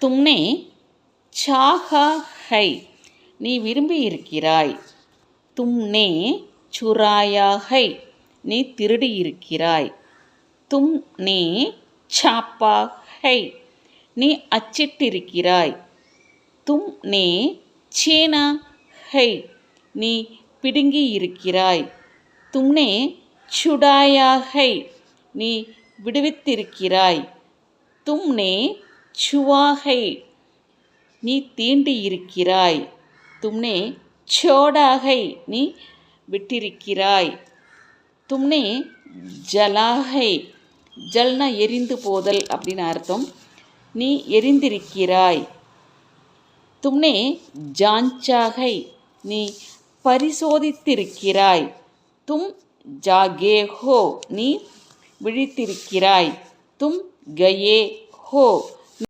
தும்னே Saha high நீ விரும்பி இருக்கிறாய். தும்னே சுராயா ஹை நீ திருடி இருக்கிறாய். தும்னே சாப்பா ஹை நீ அச்சிட்டிருக்கிறாய். தும்னே சேனா ஹை நீ பிடுங்கி இருக்கிறாய். தும்னே சுடாயா ஹை நீ விடுவித்திருக்கிறாய். தும்னே சுவா ஹை நீ தீண்டி இருக்கிறாய். தும்னே சோடா ஹை நீ விட்டிருக்கிறாய். தும்னே ஜலா ஹை ஜல்னா எரிந்து போதல் அப்படின்னு அர்த்தம். நீ எரிந்திருக்கிறாய். தும்னே ஜாஞ்சா ஹை நீ பரிசோதித்திருக்கிறாய். தும் ஜாகே ஹோ நீ விழித்திருக்கிறாய். தும் கயே ஹோ